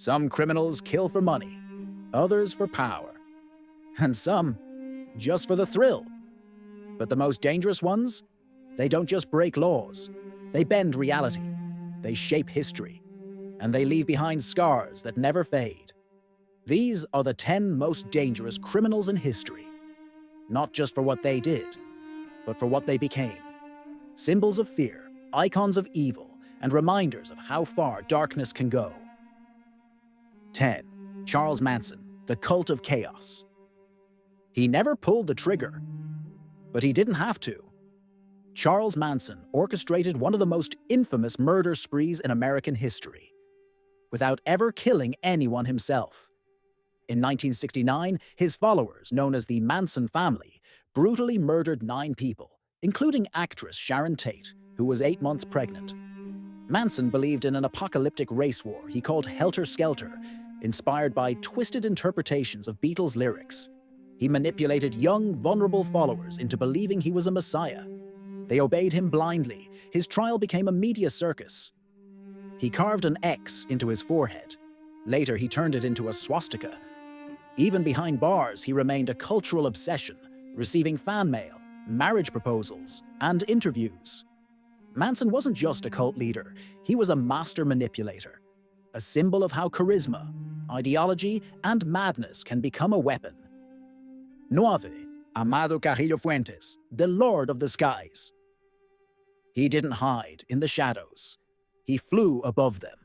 Some criminals kill for money, others for power, and some just for the thrill. But the most dangerous ones, they don't just break laws, they bend reality, they shape history, and they leave behind scars that never fade. These are the 10 most dangerous criminals in history, not just for what they did, but for what they became. Symbols of fear, icons of evil, and reminders of how far darkness can go. 10. Charles Manson, the cult of chaos. He never pulled the trigger, but he didn't have to. Charles Manson orchestrated one of the most infamous murder sprees in American history, without ever killing anyone himself. In 1969, his followers, known as the Manson family, brutally murdered 9 people, including actress Sharon Tate, who was 8 months pregnant. Manson believed in an apocalyptic race war he called Helter Skelter, inspired by twisted interpretations of Beatles lyrics. He manipulated young, vulnerable followers into believing he was a messiah. They obeyed him blindly. His trial became a media circus. He carved an X into his forehead. Later, he turned it into a swastika. Even behind bars, he remained a cultural obsession, receiving fan mail, marriage proposals, and interviews. Manson wasn't just a cult leader, he was a master manipulator, a symbol of how charisma, ideology, and madness can become a weapon. 9. Amado Carrillo Fuentes, the Lord of the Skies. He didn't hide in the shadows. He flew above them.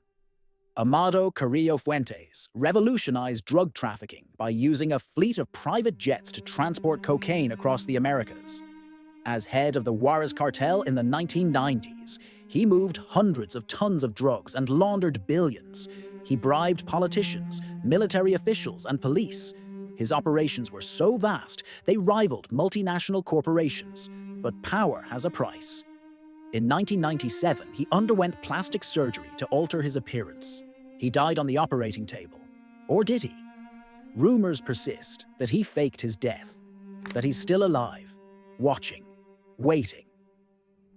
Amado Carrillo Fuentes revolutionized drug trafficking by using a fleet of private jets to transport cocaine across the Americas. As head of the Juarez cartel in the 1990s, he moved hundreds of tons of drugs and laundered billions. He bribed politicians, military officials, and police. His operations were so vast, they rivaled multinational corporations. But power has a price. In 1997, he underwent plastic surgery to alter his appearance. He died on the operating table. Or did he? Rumors persist that he faked his death, that he's still alive, watching, waiting.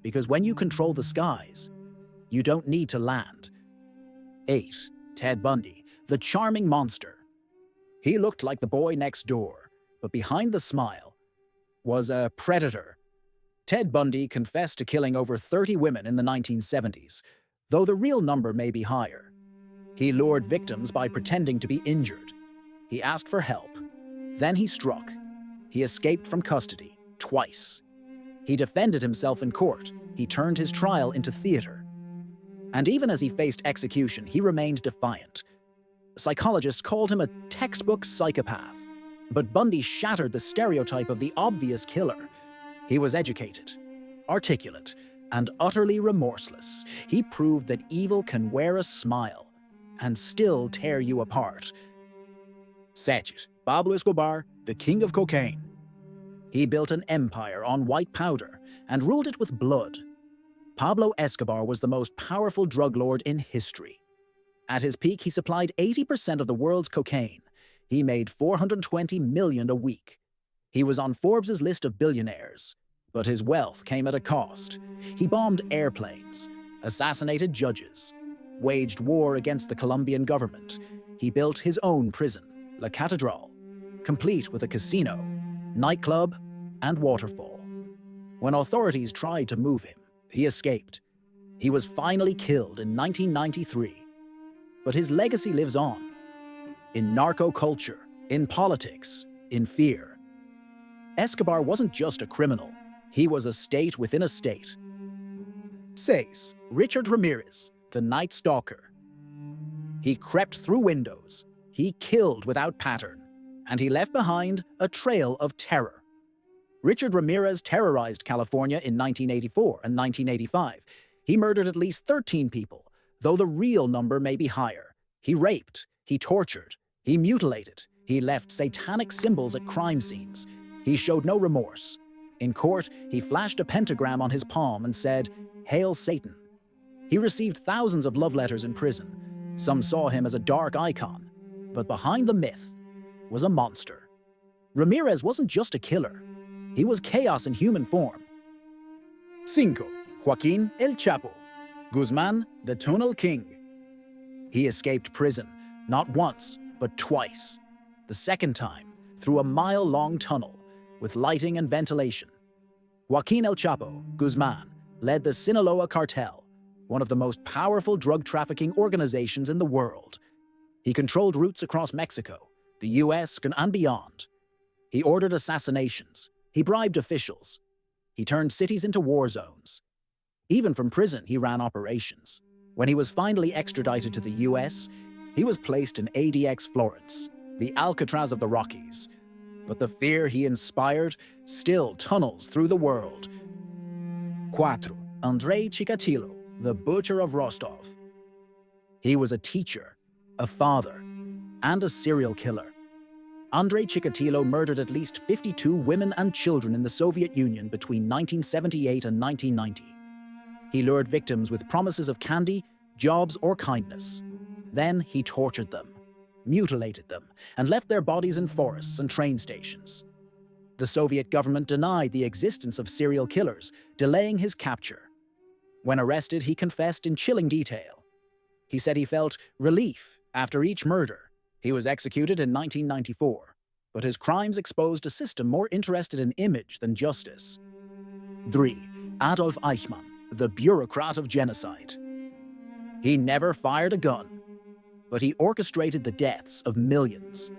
Because when you control the skies, you don't need to land. 8. Ted Bundy, the charming monster. He looked like the boy next door, but behind the smile was a predator. Ted Bundy confessed to killing over 30 women in the 1970s, though the real number may be higher. He lured victims by pretending to be injured. He asked for help. Then he struck. He escaped from custody twice. He defended himself in court. He turned his trial into theater. And even as he faced execution, he remained defiant. Psychologists called him a textbook psychopath. But Bundy shattered the stereotype of the obvious killer. He was educated, articulate, and utterly remorseless. He proved that evil can wear a smile and still tear you apart. 7. Pablo Escobar, the king of cocaine. He built an empire on white powder and ruled it with blood. Pablo Escobar was the most powerful drug lord in history. At his peak, he supplied 80% of the world's cocaine. He made $420 million a week. He was on Forbes' list of billionaires, but his wealth came at a cost. He bombed airplanes, assassinated judges, waged war against the Colombian government. He built his own prison, La Catedral, complete with a casino, nightclub, and waterfall. When authorities tried to move him, he escaped. He was finally killed in 1993. But his legacy lives on. In narco-culture, in politics, in fear. Escobar wasn't just a criminal. He was a state within a state. 6. Richard Ramirez, the Night Stalker. He crept through windows. He killed without pattern. And he left behind a trail of terror. Richard Ramirez terrorized California in 1984 and 1985. He murdered at least 13 people, though the real number may be higher. He raped, he tortured, he mutilated, he left satanic symbols at crime scenes. He showed no remorse. In court, he flashed a pentagram on his palm and said, "Hail Satan." He received thousands of love letters in prison. Some saw him as a dark icon, but behind the myth was a monster. Ramirez wasn't just a killer. He was chaos in human form. 5. Joaquin El Chapo Guzman, the Tunnel King. He escaped prison, Not once, but twice. The second time, through a mile-long tunnel with lighting and ventilation. Joaquin El Chapo Guzman led the Sinaloa cartel, one of the most powerful drug trafficking organizations in the world. He controlled routes across Mexico, the US, and beyond. He ordered assassinations. He bribed officials. He turned cities into war zones. Even from prison, he ran operations. When he was finally extradited to the US, he was placed in ADX Florence, the Alcatraz of the Rockies. But the fear he inspired still tunnels through the world. 4. Andrei Chikatilo, the Butcher of Rostov. He was a teacher, a father, and a serial killer. Andrei Chikatilo murdered at least 52 women and children in the Soviet Union between 1978 and 1990. He lured victims with promises of candy, jobs, or kindness. Then he tortured them, mutilated them, and left their bodies in forests and train stations. The Soviet government denied the existence of serial killers, delaying his capture. When arrested, he confessed in chilling detail. He said he felt relief after each murder. He was executed in 1994, but his crimes exposed a system more interested in image than justice. 3. Adolf Eichmann, the bureaucrat of genocide. He never fired a gun, but he orchestrated the deaths of millions.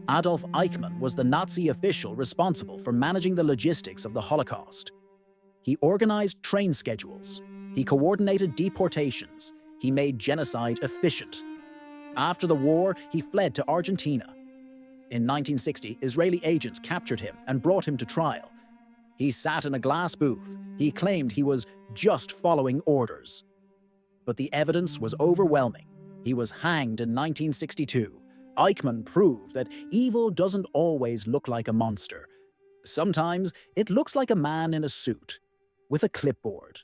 Adolf Eichmann was the Nazi official responsible for managing the logistics of the Holocaust. He organized train schedules. He coordinated deportations. He made genocide efficient. After the war, he fled to Argentina. In 1960, Israeli agents captured him and brought him to trial. He sat in a glass booth. He claimed he was just following orders. But the evidence was overwhelming. He was hanged in 1962. Eichmann proved that evil doesn't always look like a monster. Sometimes it looks like a man in a suit, with a clipboard.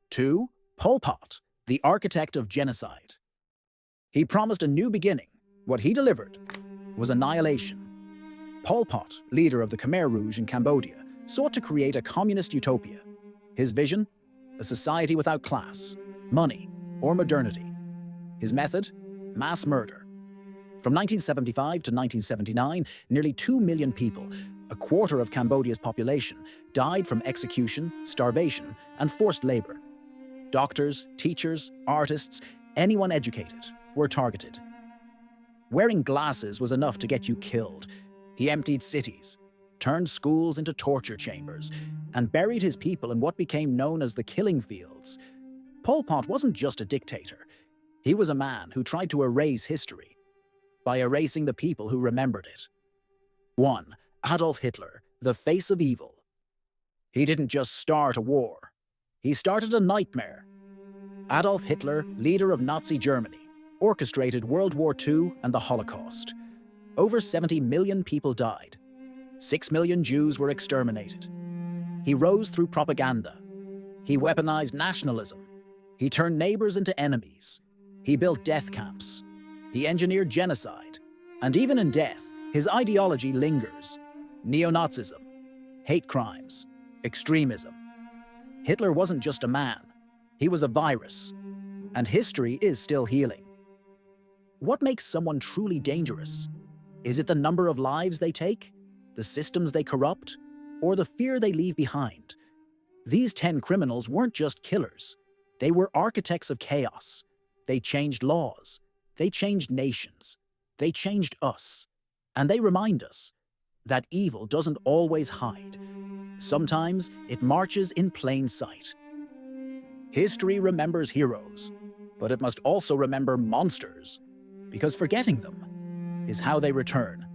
2. Pol Pot, the architect of genocide. He promised a new beginning. What he delivered was annihilation. Pol Pot, leader of the Khmer Rouge in Cambodia, sought to create a communist utopia. His vision? A society without class, money, or modernity. His method? Mass murder. From 1975 to 1979, nearly 2 million people, a quarter of Cambodia's population, died from execution, starvation, and forced labor. Doctors, teachers, artists, anyone educated were targeted. Wearing glasses was enough to get you killed. He emptied cities, turned schools into torture chambers, and buried his people in what became known as the killing fields. Pol Pot wasn't just a dictator. He was a man who tried to erase history by erasing the people who remembered it. 1. Adolf Hitler, the face of evil. He didn't just start a war. He started a nightmare. Adolf Hitler, leader of Nazi Germany, orchestrated World War II and the Holocaust. Over 70 million people died. 6 million Jews were exterminated. He rose through propaganda. He weaponized nationalism. He turned neighbors into enemies. He built death camps. He engineered genocide. And even in death, his ideology lingers. Neo-Nazism, hate crimes, extremism. Hitler wasn't just a man. He was a virus. And history is still healing. What makes someone truly dangerous? Is it the number of lives they take, the systems they corrupt, or the fear they leave behind? These 10 criminals weren't just killers. They were architects of chaos. They changed laws. They changed nations. They changed us. And they remind us that evil doesn't always hide. Sometimes it marches in plain sight. History remembers heroes, but it must also remember monsters, because forgetting them is how they return.